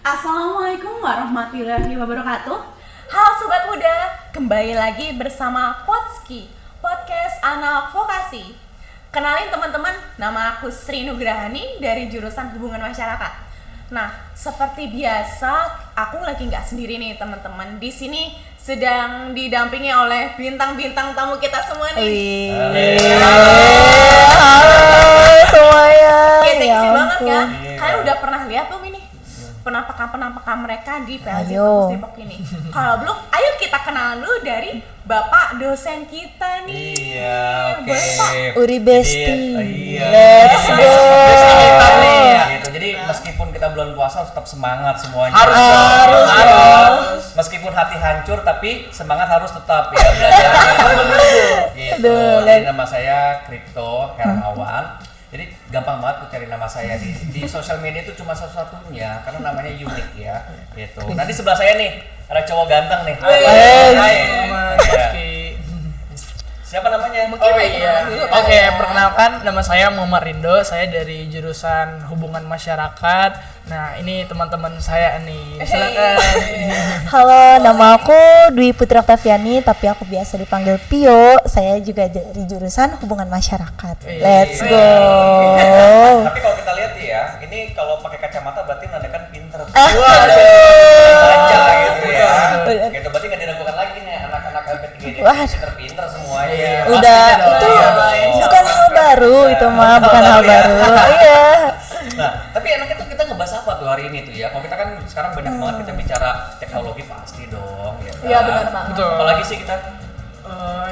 Assalamualaikum warahmatullahi wabarakatuh. Halo Sobat Muda, kembali lagi bersama Potski, Podcast Anak Vokasi. Kenalin teman-teman, nama aku Sri Nugrahani dari jurusan Hubungan Masyarakat. Nah, seperti biasa, aku lagi nggak sendiri nih teman-teman. Di sini sedang didampingi oleh bintang-bintang tamu kita semua nih. Halo semuanya. Kece-kece banget kan? Kalian udah pernah lihat belum ini? Penampakan mereka di PLJ Kampus Depok ini. Kalau belum, ayo kita kenalan dulu dari Bapak dosen kita nih. Iya, oke. Bapak. Uri Besti. Iya. Let's go. Gitu. Jadi meskipun kita bulan puasa tetap semangat semuanya. Harus. Meskipun hati hancur tapi semangat harus tetap ya belajar. Gitu. Jadi nama saya Kripto Hermawan. Jadi gampang banget tuh cari nama saya di sosial media itu cuma satu-satunya karena namanya unik ya gitu. Nah di sebelah saya nih ada cowok ganteng nih. Hai. Siapa namanya? Oke, perkenalkan nama saya Muhammad Rindo, saya dari jurusan Hubungan Masyarakat. Nah, ini teman-teman saya nih. Silakan. Halo, nama aku Dwi Putri Oktaviani, tapi aku biasa dipanggil Pio. Saya juga dari jurusan Hubungan Masyarakat. Let's go. Tapi kalau kita lihat ya, ini kalau pakai kacamata berarti menandakan pinter. Baca gitu ya. Gitu berarti nggak diragukan lagi nih anak-anak LP3 ini pinter-pinter semuanya. Udah, itu bukan hal baru itu mah, bukan hal baru. Iya. Nah, tapi enaknya tuh kita ngebahas apa tuh hari ini tuh ya? Kalau kita kan sekarang banyak banget kita bicara teknologi pasti dong, ya kan? Iya benar banget. Betul. Apalagi sih kita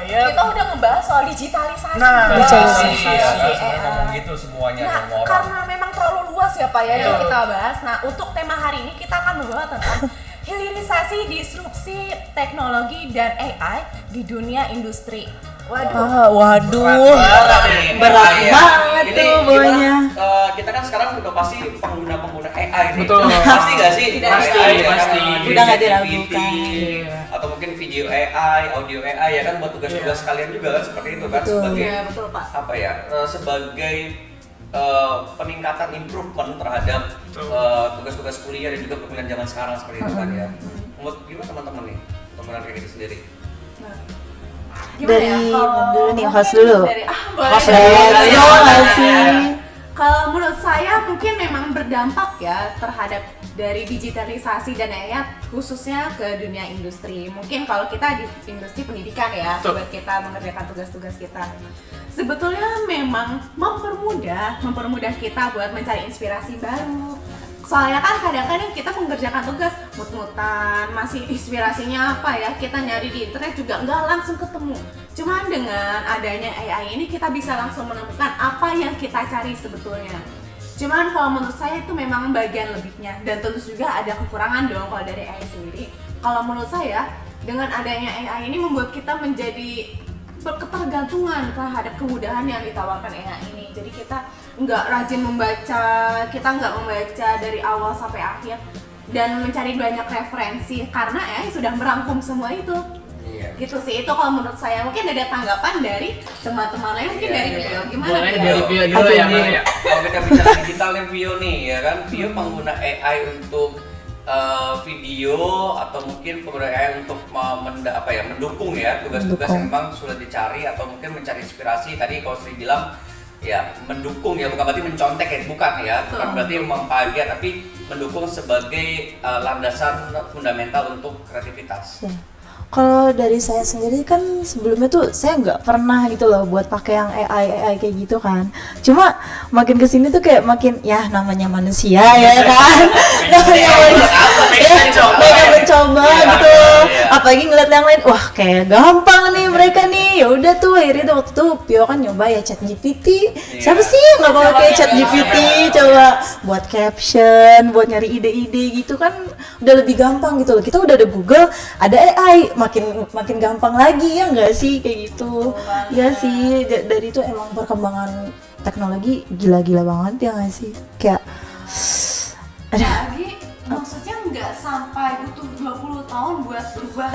Kita udah ngebahas soal digitalisasi. sebenarnya ngomong gitu semuanya Nah, sama orang. karena memang terlalu luas ya Pak ya yang kita bahas. Nah, untuk tema hari ini kita akan membahas tentang hilirisasi disrupsi teknologi dan AI di dunia industri. Waduh. Berat banget tuh bawahnya. Kita kan sekarang udah pasti pengguna AI nih. Betul. Pasti nggak sih? Pasti. Udah nggak diragukan. Atau mungkin video AI, audio AI ya kan buat tugas-tugas kalian juga kan seperti itu kan sebagai Iya, betul Pak. apa ya? Sebagai peningkatan improvement terhadap tugas-tugas kuliah dan juga penggunaan zaman sekarang seperti itu kan ya. Menurut gimana teman-teman nih? Teman-teman kayak gitu sendiri. Dari Kalau dulu nih, host mungkin dulu. boleh. Let's go, masih. Kalau menurut saya mungkin memang berdampak ya terhadap dari digitalisasi dan AI khususnya ke dunia industri. Mungkin kalau kita di industri pendidikan ya, buat kita mengerjakan tugas-tugas kita. Sebetulnya memang mempermudah kita buat mencari inspirasi baru. Soalnya kan kadang-kadang kita mengerjakan tugas mut-mutan, masih inspirasinya apa ya, kita nyari di internet juga nggak langsung ketemu. Cuman dengan adanya AI ini kita bisa langsung menemukan apa yang kita cari sebetulnya. Cuman kalau menurut saya itu memang bagian lebihnya, dan tentu juga ada kekurangan dong kalau dari AI sendiri. Kalau menurut saya dengan adanya AI ini membuat kita menjadi ketergantungan terhadap kemudahan yang ditawarkan AI ini. Jadi kita nggak rajin membaca, kita nggak membaca dari awal sampai akhir dan mencari banyak referensi karena AI sudah merangkum semua itu. Iya. Gitu sih, itu kalau menurut saya. Mungkin ada tanggapan dari teman-teman lain, mungkin dari Vio. Gimana Boleh Vio? dari Vio dulu ya, Bang, ya. Kalau kita bicara digital nih Vio nih ya kan, Vio pengguna AI untuk video atau mungkin pengguna AI untuk mendukung ya tugas-tugas yang memang sudah dicari atau mungkin mencari inspirasi. Tadi kalau Sri bilang ya mendukung ya, bukan berarti mencontek ya, bukan berarti membahagia, tapi mendukung sebagai landasan fundamental untuk kreativitas. Kalau dari saya sendiri kan sebelumnya tuh saya nggak pernah gitu loh buat pakai yang AI kayak gitu kan. Cuma makin kesini tuh kayak makin ya namanya manusia ya kan. Namanya manusia. Pengen mencoba gitu. Apalagi ngeliat yang lain, wah kayak gampang nih mereka nih. Ya udah tuh akhirnya tuh waktu itu Pio kan nyoba ya ChatGPT. Siapa sih yang nggak mau pakai ChatGPT? Coba buat caption, buat nyari ide-ide gitu kan udah lebih gampang gitu loh. Kita udah ada Google, ada AI. Makin gampang lagi ya nggak sih kayak gitu. Ya sih dari itu emang perkembangan teknologi gila-gila banget ya nggak sih, kayak Lagi maksudnya nggak sampai butuh 20 tahun buat berubah.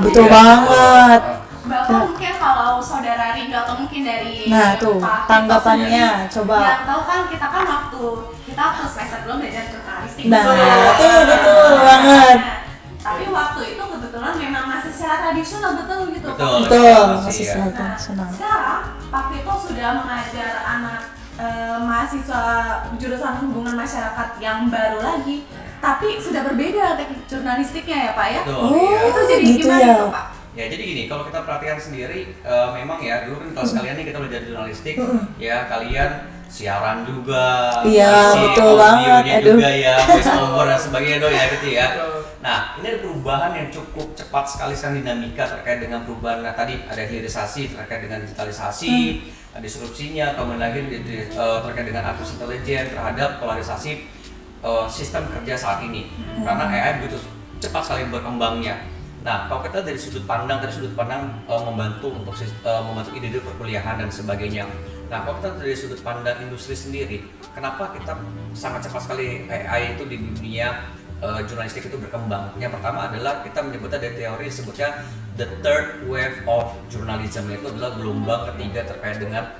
betul banget. Bahkan mungkin kalau saudara Rinda atau mungkin dari Nah tuh Pak tanggapannya coba. yang tahu kan kita kan waktu kita waktu semester belum belajar jurnalistik. Nah, betul banget. Tapi waktu itu kebetulan memang masih secara tradisional gitu. Betul. Masih Iya. senang. Sekarang waktu itu sudah mengajar anak mahasiswa jurusan hubungan masyarakat yang baru lagi, tapi sudah berbeda teknik jurnalistiknya ya Pak ya? Betul, Oh, iya. Itu jadi gitu gimana ya. tuh Pak? Ya jadi gini, kalau kita perhatikan sendiri, memang ya dulu kan kalau sekalian nih kita belajar jurnalistik, ya kalian siaran juga, Iya, isi betul audionya banget, aduh. juga ya, voice over dan sebagainya dong ya gitu ya. Nah ini ada perubahan yang cukup cepat sekali sekarang dinamika terkait dengan perubahan. Nah tadi ada hilirisasi terkait dengan digitalisasi, disrupsinya, kemudian lagi terkait dengan artificial intelligence terhadap polarisasi sistem kerja saat ini. Karena AI begitu cepat sekali berkembangnya. Nah, kalau kita dari sudut pandang membantu untuk membantu ide-ide perkuliahan dan sebagainya. Nah, kalau kita dari sudut pandang industri sendiri, kenapa kita sangat cepat sekali AI itu di dunia jurnalistik itu berkembang? Yang pertama adalah kita menyebutnya dari teori disebutnya the third wave of journalism, itu adalah gelombang ketiga terkait dengan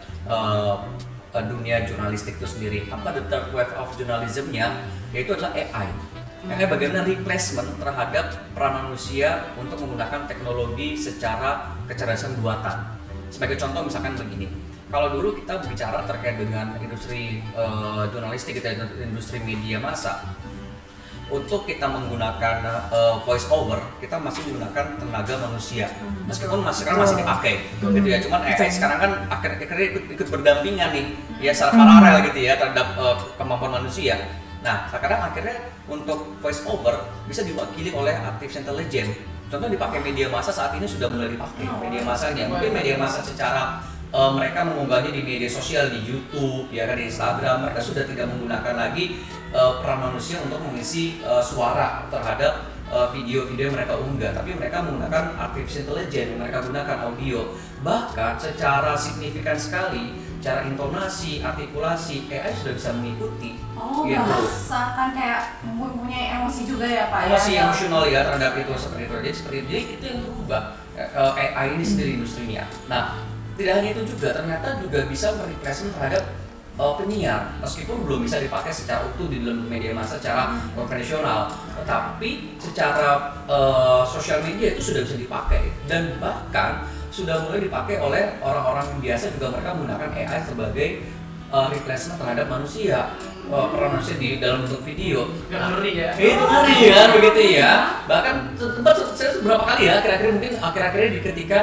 dunia jurnalistik itu sendiri. Apa the third wave of journalism-nya? Yaitu adalah AI. Yang bagaimana replacement terhadap peran manusia untuk menggunakan teknologi secara kecerdasan buatan. Sebagai contoh misalkan begini, kalau dulu kita bicara terkait dengan industri jurnalistik, industri media massa, untuk kita menggunakan voice over, kita masih menggunakan tenaga manusia. Meskipun sekarang masih dipakai, gitu ya. Cuman AI sekarang kan akhirnya ikut berdampingan nih, ya secara paralel gitu ya terhadap kemampuan manusia. Nah, sekarang akhirnya untuk voice over bisa diwakili oleh artificial intelligence. Contoh dipakai media massa saat ini sudah mulai dipakai media massanya. Mungkin media massa secara mereka mengunggahnya di media sosial, di YouTube, ya kan, di Instagram. Mereka sudah tidak menggunakan lagi peran manusia untuk mengisi suara terhadap video-video yang mereka unggah, tapi mereka menggunakan artificial intelligence, mereka gunakan audio. Bahkan secara signifikan sekali, cara intonasi, artikulasi, AI sudah bisa mengikuti. Oh, gitu. merasakan kayak mempunyai emosi juga ya Pak Emosi ya? emosional ya terhadap itu seperti itu. Jadi itu yang berubah AI ini sendiri industrinya. Nah, tidak hanya itu juga, ternyata juga bisa merepresent terhadap penyiar, meskipun belum bisa dipakai secara utuh di dalam media massa secara konvensional, tetapi secara sosial media itu sudah bisa dipakai, dan bahkan sudah mulai dipakai oleh orang-orang yang biasa juga. Mereka menggunakan AI sebagai replacement terhadap manusia, peran manusia di dalam bentuk video. Ngeri ya. Itu ngeri kan begitu ya. Bahkan tempat saya beberapa kali ya akhir-akhirnya di ketika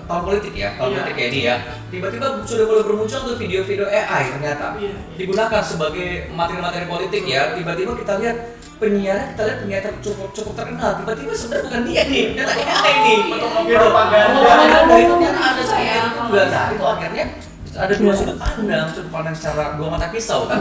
tahun politik ya, politik kayak ini ya, tiba-tiba sudah mulai bermuncul tuh video-video AI ternyata digunakan sebagai materi-materi politik ya. Tiba-tiba kita lihat penyiar cukup terkenal, tiba-tiba sebenarnya bukan dia nih, ternyata AI nih. Propaganda itu ternyata ada saya juga. Nah itu akhirnya ada dua sudut pandang secara dua mata pisau kan,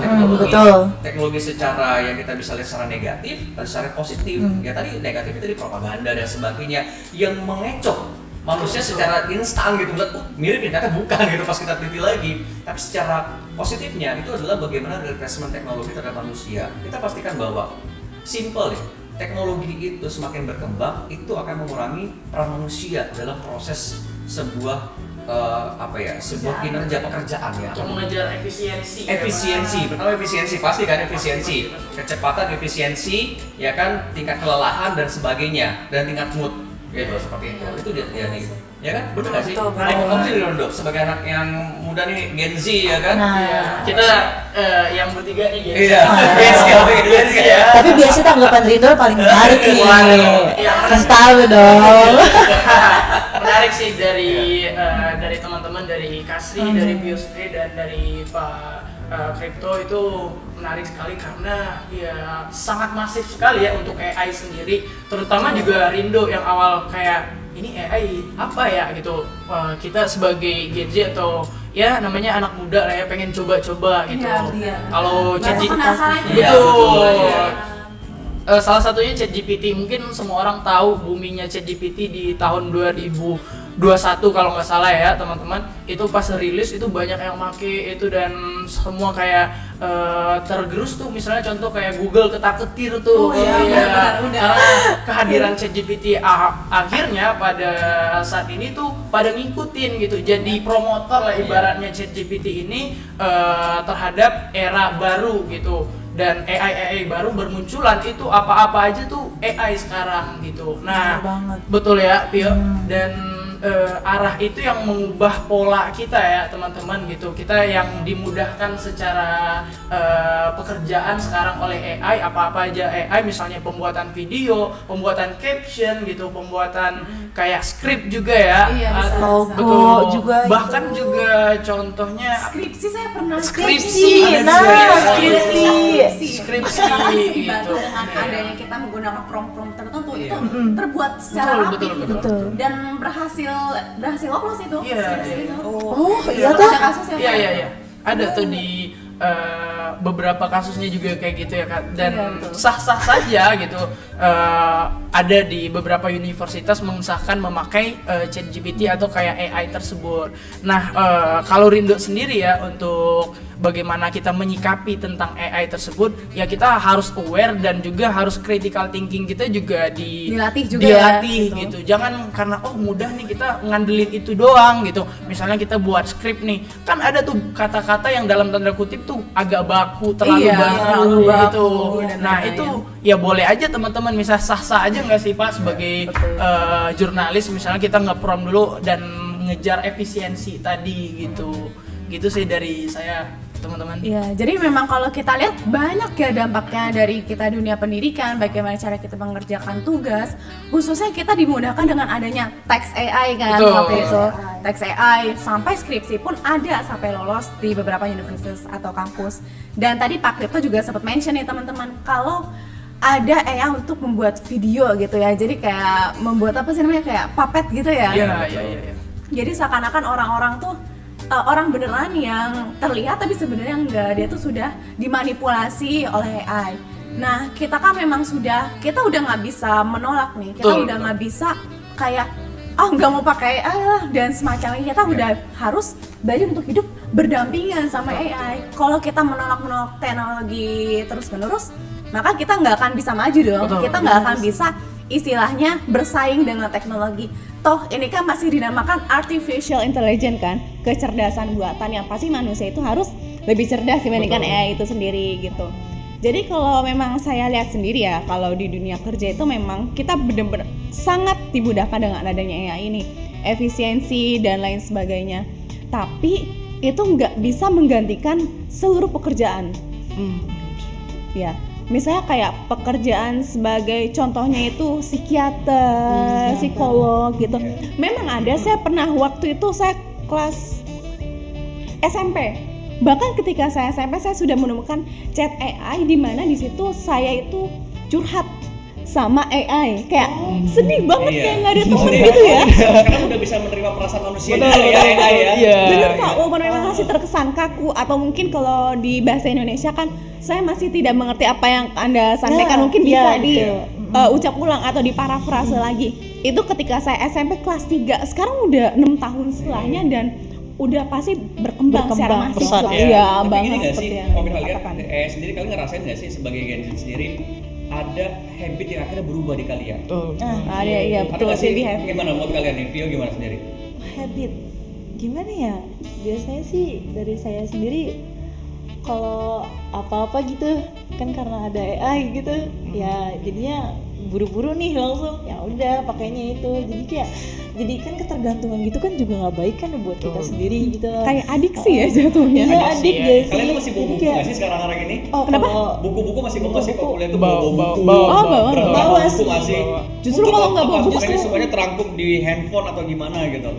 teknologi secara yang kita bisa lihat secara negatif dan secara positif. Ya tadi negatifnya tadi propaganda dan sebagainya yang mengecoh manusia secara instan gitu, mirip ternyata bukan gitu pas kita teliti lagi. Tapi secara positifnya itu adalah bagaimana replacement teknologi terhadap manusia. Kita pastikan bahwa simple ya, teknologi itu semakin berkembang itu akan mengurangi peran manusia dalam proses sebuah sebuah kinerja pekerjaan ya. Mengejar efisiensi. Pertama efisiensi, pasti kan efisiensi, kecepatan, efisiensi, ya kan, tingkat kelelahan dan sebagainya, dan tingkat mood, gitu seperti itu dia nih, ya kan, betul nggak sih? Kamu sih Rondo sebagai anak yang muda nih, Gen Z ya kan? Kita yang bertiga nih Gen Z. Iya, Gen Z ya. Tapi biasanya tanggapan Rindo paling menarik nih. Kasih tahu dong. Menarik sih dari teman-teman dari Kasri, dari Biosri dan dari Pak Crypto itu menarik sekali karena ya sangat masif sekali ya untuk AI sendiri, terutama juga Rindo yang awal kayak ini AI apa ya gitu. Kita sebagai Gen Z atau ya namanya anak muda lah ya pengen coba-coba gitu. Kalau betul. Salah satunya ChatGPT, mungkin semua orang tahu boomingnya ChatGPT di tahun 2018 21 kalau nggak salah ya teman-teman, itu pas rilis itu banyak yang make itu dan semua kayak tergerus tuh, misalnya contoh kayak Google ketar-ketir tuh. Oh iya, benar. Karena kehadiran ChatGPT akhirnya pada saat ini tuh pada ngikutin gitu, jadi promotor lah ibaratnya ChatGPT ini terhadap era baru gitu. Dan AI baru bermunculan, itu apa-apa aja tuh AI sekarang gitu. Nah, betul ya Pio, dan arah itu yang mengubah pola kita ya teman-teman gitu. Kita yang dimudahkan secara pekerjaan sekarang oleh AI, apa-apa aja AI, misalnya pembuatan video, pembuatan caption gitu, pembuatan kayak script juga ya. Iya, logo betul. juga Bahkan itu. juga contohnya Skripsi saya pernah. Skripsi. Skripsi Dibantu gitu. dengan adanya kita menggunakan prompt tertentu Iya. itu terbuat secara Betul, rapi betul, gitu. betul. Dan berhasil lolos itu Iya, skripsi iya. itu. Oh, iya Ada kah? kasus yang Iya. Ada tuh di beberapa kasusnya juga kayak gitu ya Kak. Dan Iya, betul. sah-sah saja gitu. Ada di beberapa universitas mengesahkan memakai ChatGPT atau kayak AI tersebut. Nah, kalau Rindo sendiri ya untuk bagaimana kita menyikapi tentang AI tersebut, ya kita harus aware dan juga harus critical thinking kita juga Dilatih juga ya, gitu. Jangan karena mudah nih kita ngandelin itu doang gitu. Misalnya kita buat skrip nih, kan ada tuh kata-kata yang dalam tanda kutip tuh agak baku, terlalu Iya, baku terlalu gitu. baku dan Nah, lain-lain. itu ya boleh aja teman-teman, misal sah-sah aja nggak sih Pak sebagai jurnalis, misalnya kita nge-prompt dulu dan ngejar efisiensi tadi gitu. Gitu sih dari saya teman-teman. Iya, jadi memang kalau kita lihat banyak ya dampaknya dari kita dunia pendidikan, bagaimana cara kita mengerjakan tugas, khususnya kita dimudahkan dengan adanya text AI kan, Betul. waktu itu text AI sampai skripsi pun ada sampai lolos di beberapa universitas atau kampus. Dan tadi Pak Kripto juga sempat mention nih teman-teman, kalau ada AI untuk membuat video gitu ya, jadi kayak membuat apa sih namanya, kayak puppet gitu ya. Iya. Jadi seakan-akan orang-orang tuh orang beneran yang terlihat tapi sebenarnya enggak, dia tuh sudah dimanipulasi oleh AI. Nah, kita kan memang kita udah nggak bisa menolak nih, kita Betul, udah nggak bisa kayak nggak mau pakai AI lah dan semacamnya. Kita udah harus belajar untuk hidup berdampingan sama AI. Kalau kita menolak teknologi terus-menerus, maka kita nggak akan bisa maju dong. Betul. Kita nggak akan bisa istilahnya bersaing dengan teknologi. Toh ini kan masih dinamakan artificial intelligence kan, kecerdasan buatan, yang pasti manusia itu harus lebih cerdas dibandingkan AI itu sendiri gitu. Jadi kalau memang saya lihat sendiri ya, kalau di dunia kerja itu memang kita benar-benar sangat dimudahkan dengan adanya AI ini, efisiensi dan lain sebagainya. Tapi itu nggak bisa menggantikan seluruh pekerjaan. Ya. Misalnya kayak pekerjaan sebagai contohnya itu psikiater, psikolog gitu. Memang ada, saya pernah waktu itu saya kelas SMP. Bahkan ketika saya SMP saya sudah menemukan chat AI di mana di situ saya itu curhat sama AI. Kayak sedih banget kayak nggak ada temen gitu ya. Sekarang udah bisa menerima perasaan manusia dari AI ya. Iya. Bener Pak, walaupun memang masih terkesan kaku atau mungkin kalau di bahasa Indonesia kan saya masih tidak mengerti apa yang Anda sampaikan, mungkin bisa ucap ulang atau diparafrase lagi. Itu ketika saya SMP kelas 3, sekarang udah 6 tahun setelahnya dan udah pasti berkembang secara masif pesat, lah. ya. Iya, Tapi banget gini nggak seperti sih, yang kalau kita lihat dikatakan. sendiri kalian ngerasain nggak sih sebagai Gen Z sendiri ada habit yang akhirnya berubah di kalian? Ada ya, Ada betul nggak sih? sih habit. Gimana menurut kalian nih? Vio gimana sendiri? Habit gimana ya, biasanya sih dari saya sendiri kalau apa-apa gitu kan karena ada AI gitu ya jadinya buru-buru nih langsung, ya udah pakainya itu, jadi kan ketergantungan gitu kan juga nggak baik kan buat kita sendiri gitu. Kayak adiksi ya jatuhnya. Iya, adik guys. Kalian tuh masih bawa buku nggak sih sekarang ini? Oh, Kenapa? Buku-buku masih kok kuliah tuh Bawa buku. bawa. Berapa buku masih? Justru kalau nggak bawa buku ini semuanya terangkum di handphone atau gimana gitu.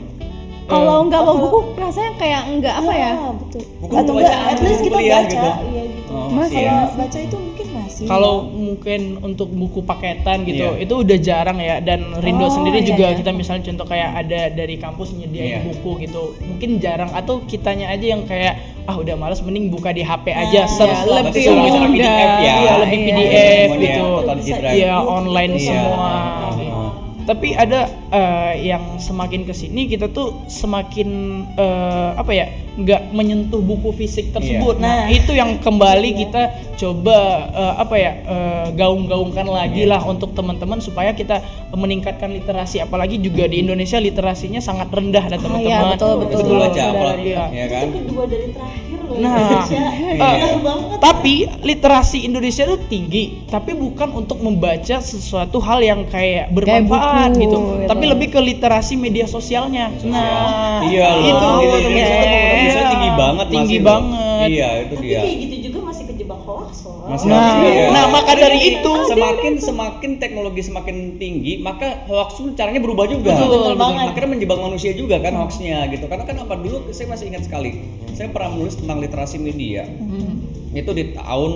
Kalau nggak bawa buku rasanya kayak nggak apa ya? Betul. Buku Atau enggak, bacaan at least kita kuliah baca, gitu. iya gitu. Oh, Mas, masih Kalau ya. baca itu mungkin masih. Kalau mungkin untuk buku paketan gitu, Iya. itu udah jarang ya. Dan Rindo sendiri iya, juga iya. kita misalnya contoh kayak ada dari kampus nyediain Iya. buku gitu, mungkin jarang. Atau kitanya aja yang kayak udah malas mending buka di HP aja, search iya, lah, lebih search. Berarti secara mudah. PDF ya. Iya, lebih Iya, PDF semuanya gitu. total digital. Iya, online Iya. semua. Heeh. Tapi ada yang semakin kesini kita tuh semakin nggak menyentuh buku fisik tersebut. Nah itu yang kembali kita coba gaung-gaungkan lagi lah untuk teman-teman supaya kita meningkatkan literasi, apalagi juga di Indonesia literasinya sangat rendah dan teman-teman. Iya, betul baca apalagi ya. ya kan. Itu kedua dari terakhir loh Nah, Indonesia. tapi literasi Indonesia itu tinggi, tapi bukan untuk membaca sesuatu hal yang kayak bermanfaat buku, gitu, gitu. tapi lebih ke literasi media sosialnya. Nah, Iya loh. itu Indonesia tinggi banget, tinggi masih loh. banget. Iya, itu Tapi dia. kayak gitu juga masih kejebak hoax loh. Masih Nah, iya. nah, maka dari itu semakin teknologi semakin tinggi, maka hoax pun caranya berubah juga. Betul banget. Akhirnya menjebak manusia juga kan hoaxnya gitu. Karena kan apa dulu saya masih ingat sekali. Saya pernah menulis tentang literasi media. Itu di tahun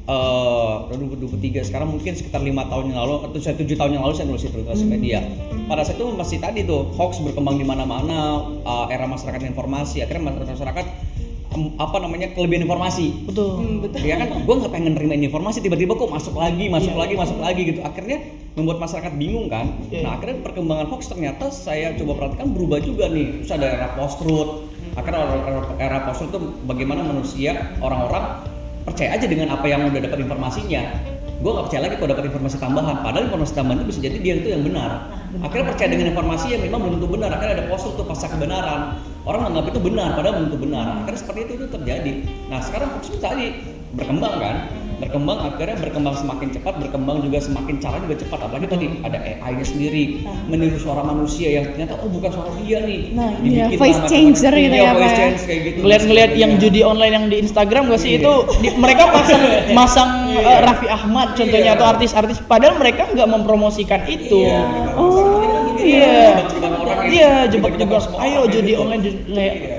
2023, sekarang mungkin sekitar 5 tahun yang lalu atau 7 tahun yang lalu saya nulis literasi media. Pada saat itu masih tadi tuh hoax berkembang di mana-mana, era masyarakat informasi, akhirnya masyarakat kelebihan informasi. betul. Ya kan, gue nggak pengen nerimain informasi, tiba-tiba kok masuk lagi gitu. Akhirnya membuat masyarakat bingung kan. Nah akhirnya perkembangan hoax ternyata saya coba perhatikan berubah juga nih. Terus ada era post-truth. Akhirnya era post-truth itu bagaimana manusia, orang-orang percaya aja dengan apa yang udah dapat informasinya. Gue nggak percaya lagi kalau dapat informasi tambahan. Padahal informasi tambahan itu bisa jadi dia itu yang benar. Akhirnya percaya dengan informasi yang memang belum tentu benar. Akhirnya ada post-truth tuh pasca kebenaran. Orang menganggap itu benar, padahal belum tentu benar. Akhirnya seperti itu terjadi. Nah sekarang hoax itu tadi berkembang kan, akhirnya berkembang semakin cepat, berkembang juga semakin cara juga cepat. Apalagi tadi ada AI-nya sendiri, meniru suara manusia yang ternyata bukan suara dia nih. Nah, Dibikin voice lah changer macam-macam. gitu Iya, ya, voice Pak. change kayak gitu. Ngeliat yang judi online yang di Instagram gak sih itu mereka masang Raffi Ahmad contohnya atau artis-artis, padahal mereka nggak mempromosikan itu. Iya, jebak-jebak. Ayo judi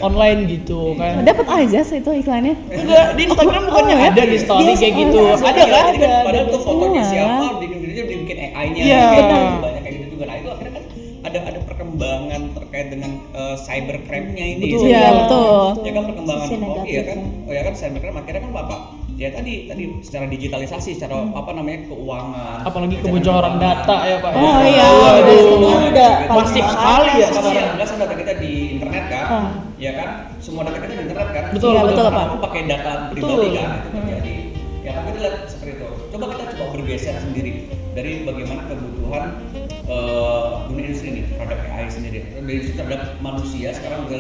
online gitu kan. Dapat aja sih itu iklannya. Enggak, di Instagram bukannya ada di story kayak gitu. Ada kan? Padahal tuh fotonya siapa, dibikin AI-nya. Iya. Banyak kayak gitu juga. Nah itu akhirnya kan ada perkembangan terkait dengan cybercrime-nya ini. Betul. Iya, betul. Ya kan perkembangan Sisi kan cybercrime akhirnya kan apa? Ya tadi secara digitalisasi, secara keuangan. Apalagi kebocoran data ya Pak. Oh iya, udah masif sekali ya sekarang. Kan data kita di internet kan, ya kan? Semua data kita di internet kan. Betul, iya, betul, Karena Pak. aku pakai data pribadi kan, itu terjadi. Ya kita lihat seperti itu. Coba kita bergeser sendiri dari bagaimana kebutuhan dunia industri ini terhadap AI sendiri, dari industri terhadap manusia. Sekarang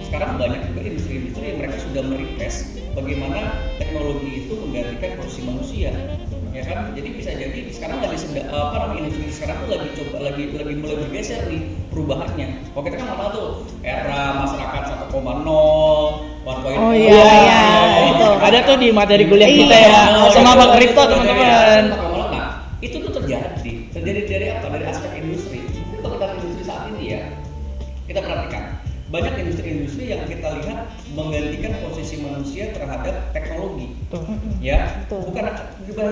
sekarang banyak juga industri-industri yang mereka sudah merequest bagaimana teknologi itu menggantikan posisi manusia, ya kan? Jadi bisa jadi sekarang industri sekarang tuh lagi mulai bergeser nih perubahannya. Kalau kita kan lama tuh era masyarakat 1.0, 1.0. Oh iya, itu ada tuh di materi kuliah kita ya sama Bang Kripto teman-teman. Nah, itu tuh terjadi dari apa? Dari aspek industri. Kalau kita industri saat ini ya, kita perhatikan banyak industri-industri yang kita lihat menggantikan posisi manusia terhadap teknologi. Ya, bukan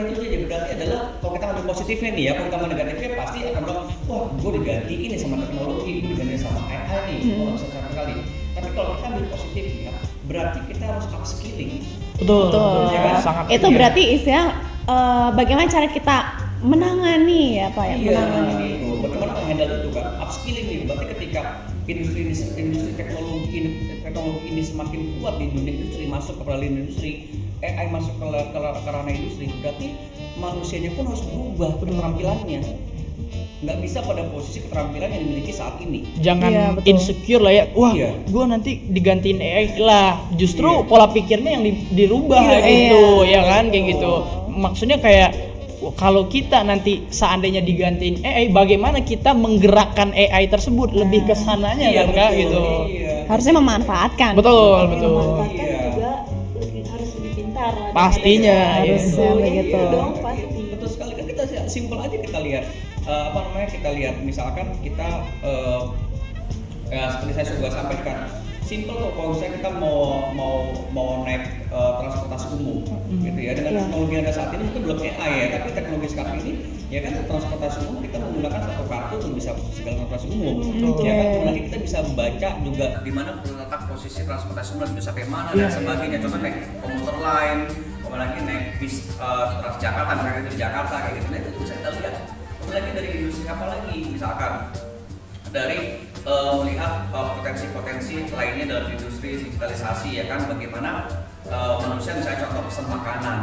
itu saja, berarti adalah kalau kita ambil positifnya nih ya, kalau kita ambil negatifnya pasti akan bilang, wah gue diganti ini sama teknologi, gue diganti sama AI nih, nggak bisa sama sekali. Tapi kalau kita ambil positifnya, berarti kita harus upskilling. Betul. Ya kan? Sangat. Itu berarti istilah bagaimana cara kita menangani ya Pak ya? Iya, itu bagaimana menghandle itu kan, upskilling nih. Berarti ketika industri teknologi ini semakin kuat di dunia industri, masuk ke peralihan industri, AI masuk ke ranah industri, berarti manusianya pun harus berubah keterampilannya. Nggak bisa pada posisi keterampilan yang dimiliki saat ini. Jangan Iya, betul. insecure lah ya. Wah, Iya. gue nanti digantiin AI lah. Justru pola pikirnya yang dirubah Iya, gitu, ya kan kayak gitu. Maksudnya kayak kalau kita nanti seandainya digantiin AI, bagaimana kita menggerakkan AI tersebut lebih ke sananya kan Kak gitu. Iya. Harusnya memanfaatkan. Betul. Memanfaatkan Iya. juga harus lebih pintar lah. Pastinya, harusnya Iya, begitu. iya dong, pasti. Betul sekali kan, kita simpel aja kita lihat kita lihat misalkan kita seperti saya sudah sampaikan, simpel kok kalau misalnya kita mau naik transportasi umum gitu ya, dengan teknologi yang ada saat ini mungkin belum AI ya, tapi teknologi sekarang ini ya kan transportasi umum kita menggunakan satu kartu untuk bisa segala transportasi umum ya kan, kemudian kita bisa baca juga di mana terletak posisi transportasi umum itu sampai mana dan sebagainya. Contoh naik komuter lain, kemudian lagi naik bis Transjakarta misalnya dari Jakarta kayak gitu, nah itu bisa kita lihat. Lagi dari industri apa lagi, misalkan dari melihat potensi-potensi lainnya dalam industri digitalisasi ya kan, bagaimana manusia misalnya contoh pesan makanan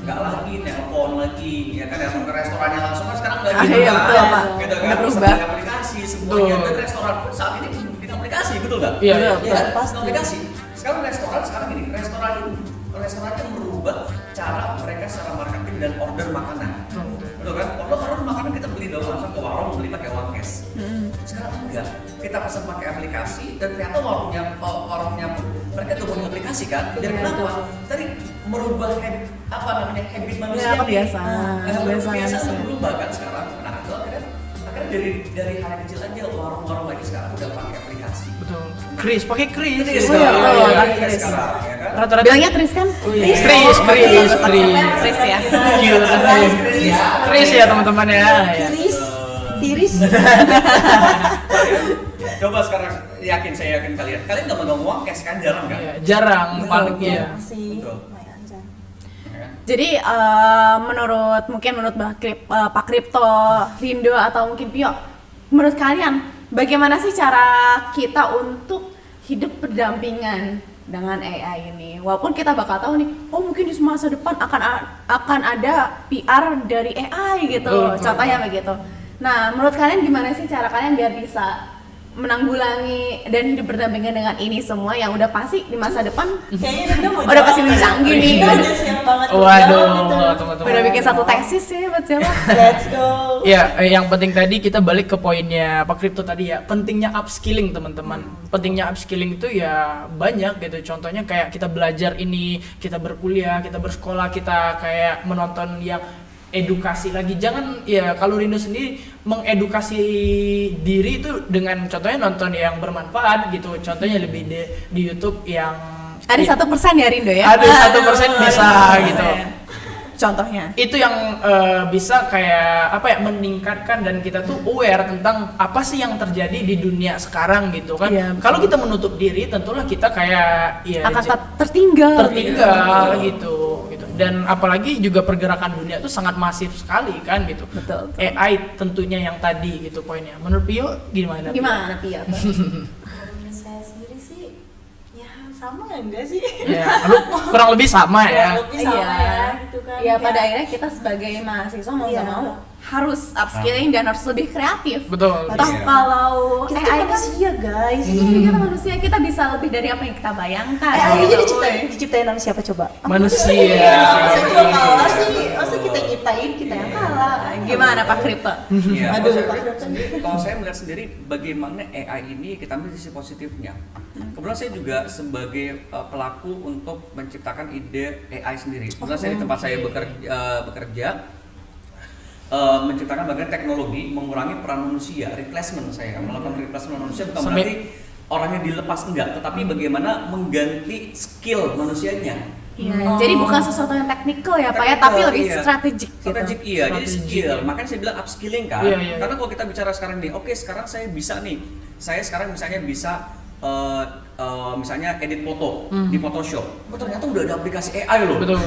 nggak lagi telepon lagi ya kan, datang ke restorannya langsung kan sekarang nggak gitu iya, kan, betul, Pak. gitu kan, Udah terus berubah. ada aplikasi semuanya, Betul. dan restoran pun saat ini bikin aplikasi, betul nggak? Iya, ya, iya, kan? pasti. Aplikasi. Sekarang restoran ini restorannya merubah cara mereka secara marketing dan order makanan. Betul kan? Order makanan kita beli dong langsung ke warung, beli pakai uang cash. Sekarang enggak, kita pesan pakai aplikasi dan ternyata warungnya pun mereka tuh punya aplikasi kan. Dan kenapa? Tadi merubah habit manusia. Ya, kebiasaan. Kebiasaan itu berubah kan sekarang. Nah, itu akhirnya dari hal kecil aja warung-warung lagi sekarang udah pakai aplikasi. betul. Kris, pakai Kris. Kris, Oh, iya, betul. Kris sekarang, ya kan? Rata-rata Bilangnya Kris kan? Kris. Kris ya. Kris ya teman-teman ya. Tiris. Coba sekarang saya yakin kalian nggak megang uang cash kan, jarang kan? Iya, jarang paling iya. Masih Betul. lumayan jarang. Ya kan? Jadi menurut Pak Kripto, Rindo atau mungkin Pio, menurut kalian bagaimana sih cara kita untuk hidup berdampingan dengan AI ini? Walaupun kita bakal tahu nih, oh mungkin di masa depan akan ada PR dari AI gitu, Betul. contohnya begitu. Nah, menurut kalian gimana sih cara kalian biar bisa menanggulangi dan hidup berdampingan dengan ini semua yang udah pasti di masa depan Kayaknya Dinda mau udah pasti lebih canggih nih. Dinda udah siap banget. Waduh, gitu. teman-teman. Udah bikin satu tesis sih buat siapa? Let's go. Ya, yang penting tadi kita balik ke poinnya Pak Kripto tadi ya, pentingnya upskilling teman-teman. Pentingnya upskilling itu ya banyak gitu. Contohnya kayak kita belajar ini, kita berkuliah, kita bersekolah, kita kayak menonton yang edukasi lagi. Jangan ya, kalau Rindo sendiri mengedukasi diri itu dengan contohnya nonton yang bermanfaat gitu. Contohnya lebih di YouTube yang Ada 1% ya Rindo ya? ada 1% bisa gitu. Contohnya. Itu yang bisa kayak apa ya, meningkatkan dan kita tuh aware tentang apa sih yang terjadi di dunia sekarang gitu kan. Iya, betul. Kalau kita menutup diri tentulah kita kayak ya Akan tertinggal. gitu. Dan apalagi juga pergerakan dunia itu sangat masif sekali kan gitu. Betul. AI tentunya yang tadi gitu poinnya. Menurut Pio gimana? Pio? Gimana Pia? Menurut saya sendiri sih, ya sama enggak sih? Ya, kurang lebih sama ya. Kurang lebih sama ya, gitu kan. Iya, pada Kayak- akhirnya kita sebagai mahasiswa mau nggak Iya. mau harus upskilling dan harus lebih kreatif. Betul. Toh Iya. kalau kita AI tuh manusia guys. kita manusia, kita bisa lebih dari apa yang kita bayangkan. AI Gitu. aja diciptain sama siapa coba? Manusia. Masa juga kalah sih? Masa kita nyiptain, kita yang kalah? Gimana Pak Kripto? Iya, Aduh, kalau saya melihat sendiri bagaimana AI ini kita ambil sisi positifnya. Kebetulan saya juga sebagai pelaku untuk menciptakan ide AI sendiri. Kebetulan saya di tempat saya bekerja menciptakan bagian teknologi mengurangi peran manusia, replacement. Saya melakukan replacement manusia bukan Sampai- berarti orangnya dilepas, enggak, tetapi bagaimana mengganti skill manusianya. Iya, jadi bukan sesuatu yang teknikal ya Pak ya, Teknikal, tapi lebih iya. strategik gitu. Strategik iya, jadi skill. Makanya saya bilang upskilling kan. Iya, iya. Karena kalau kita bicara sekarang nih, oke sekarang saya bisa nih. Saya sekarang misalnya bisa misalnya edit foto di Photoshop. Oh ternyata udah ada aplikasi AI loh. Betul.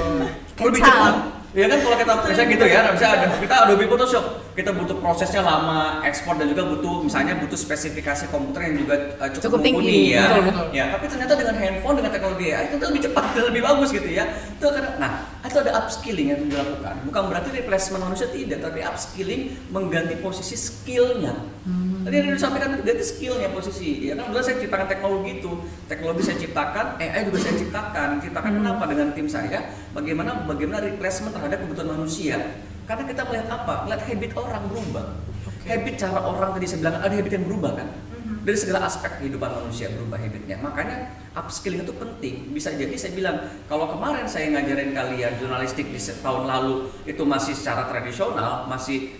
Lebih cepat. Ya kan kalau kita misalnya gitu ya, bisa ada kita Adobe Photoshop, kita butuh prosesnya lama, ekspor dan juga butuh spesifikasi komputer yang juga Cukup tinggi. mumpuni ya. Betul, betul. Ya, tapi ternyata dengan handphone dengan teknologi AI itu lebih cepat dan lebih bagus gitu ya. Itu karena itu ada upskilling yang dilakukan. Bukan berarti replacement manusia tidak, tapi upskilling mengganti posisi skillnya. Tadi yang disampaikan ganti skillnya posisi. Ya kan dulu saya ciptakan teknologi itu. Teknologi saya ciptakan, AI juga saya ciptakan. Ciptakan kenapa dengan tim saya? Bagaimana replacement terhadap kebutuhan manusia. Karena kita melihat apa? Melihat habit orang berubah. Habit cara orang tadi saya bilang ada habit yang berubah kan? Dari segala aspek kehidupan manusia berubah habitnya. Makanya upskilling itu penting. Bisa jadi saya bilang kalau kemarin saya ngajarin kalian jurnalistik di tahun lalu itu masih secara tradisional, masih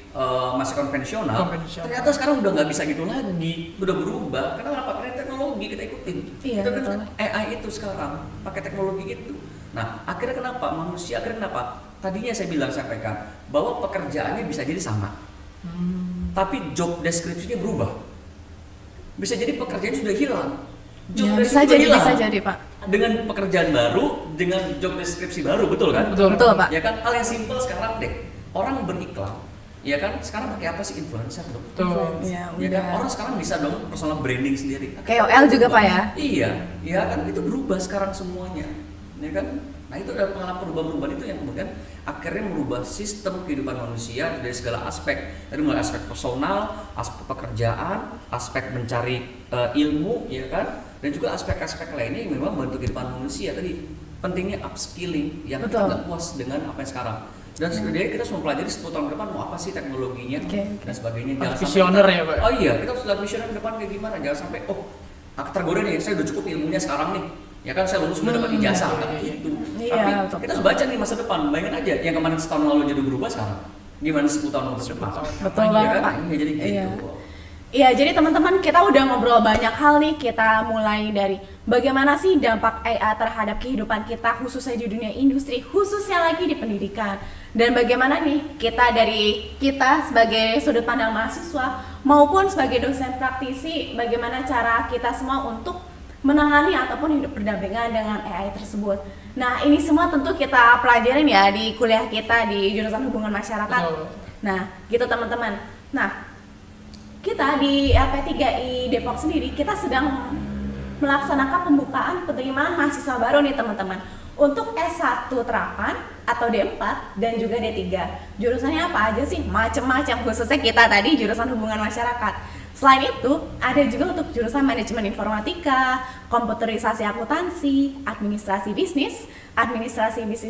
konvensional. Ternyata sekarang udah nggak bisa gitu lagi, udah berubah. Karena apa? Karena teknologi kita ikutin. Iya, Kita betul. AI itu sekarang pakai teknologi itu. Nah, akhirnya kenapa? Manusia akhirnya kenapa? Tadinya saya sampaikan bahwa pekerjaannya bisa jadi sama. Tapi job deskripsinya berubah. Bisa jadi pekerjaan sudah hilang. Ya, deskripsi bisa jadi Pak. dengan pekerjaan baru, dengan job deskripsi baru, betul kan? Betul. Betul Pak. Ya kan, hal yang simpel sekarang deh. Orang beriklan, Ya kan sekarang pakai apa sih influencer dong? Betul. Ya, Ya kan udah. orang sekarang bisa dong personal branding sendiri. KOL juga, Pak, ya? Iya, ya kan itu berubah sekarang semuanya, ya kan. Nah itu adalah pengalaman perubahan-perubahan itu yang kemudian akhirnya merubah sistem kehidupan manusia dari segala aspek, dari mulai aspek personal, aspek pekerjaan, aspek mencari ilmu, ya kan, dan juga aspek-aspek lainnya yang memang membantu kehidupan manusia. Tadi pentingnya upskilling yang kita Betul. nggak puas dengan apa yang sekarang. Dan sebenarnya kita semua pelajari 10 tahun ke depan mau apa sih teknologinya dan sebagainya. Jangan sampai Visioner kita- ya, Pak? Oh iya, kita harus lihat visioner ke depan kayak gimana. Jangan sampai aku tergoda nih, saya udah cukup ilmunya sekarang nih. Ya kan saya lulus udah dapat ijazah kan gitu. Iya, Tapi betul. kita harus baca nih masa depan. Bayangin aja yang kemarin setahun lalu jadi berubah sekarang. Gimana 10 tahun ke depan? Betul Iya banget, kan? Pak. Iya, jadi Iya. gitu. Iya, jadi teman-teman kita udah ngobrol banyak hal nih. Kita mulai dari bagaimana sih dampak AI terhadap kehidupan kita khususnya di dunia industri, khususnya lagi di pendidikan. Dan bagaimana nih kita sebagai sudut pandang mahasiswa maupun sebagai dosen praktisi, bagaimana cara kita semua untuk menangani ataupun hidup berdampingan dengan AI tersebut. Nah, ini semua tentu kita pelajarin ya di kuliah kita di jurusan hubungan masyarakat. Betul. Nah, gitu teman-teman. Nah, kita di LP3I Depok sendiri kita sedang melaksanakan pembukaan penerimaan mahasiswa baru nih teman-teman untuk S1 terapan atau D4 dan juga D3. Jurusannya apa aja sih? Macam-macam, khususnya kita tadi jurusan hubungan masyarakat. Selain itu, ada juga untuk jurusan manajemen informatika, komputerisasi akuntansi, administrasi bisnis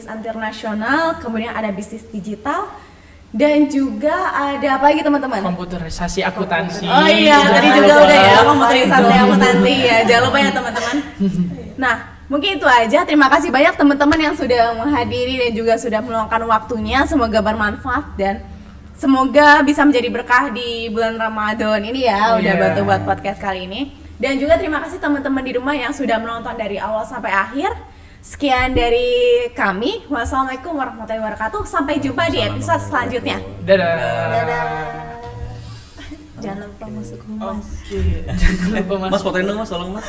internasional, kemudian ada bisnis digital, dan juga ada apa lagi teman-teman? Komputerisasi akuntansi. Oh iya, tadi juga udah ya, komputerisasi akuntansi ya. Jangan lupa ya teman-teman. Nah, mungkin itu aja. Terima kasih banyak teman-teman yang sudah menghadiri dan juga sudah meluangkan waktunya. Semoga bermanfaat dan semoga bisa menjadi berkah di bulan Ramadan ini ya. Udah Iya. bantu buat podcast kali ini. Dan juga terima kasih teman-teman di rumah yang sudah menonton dari awal sampai akhir. Sekian dari kami. Wassalamualaikum warahmatullahi wabarakatuh. Sampai jumpa di episode selanjutnya. Dadah. Jangan lupa masuk humas. Oke. Jangan lupa Mas fotoin dong mas, tolong mas.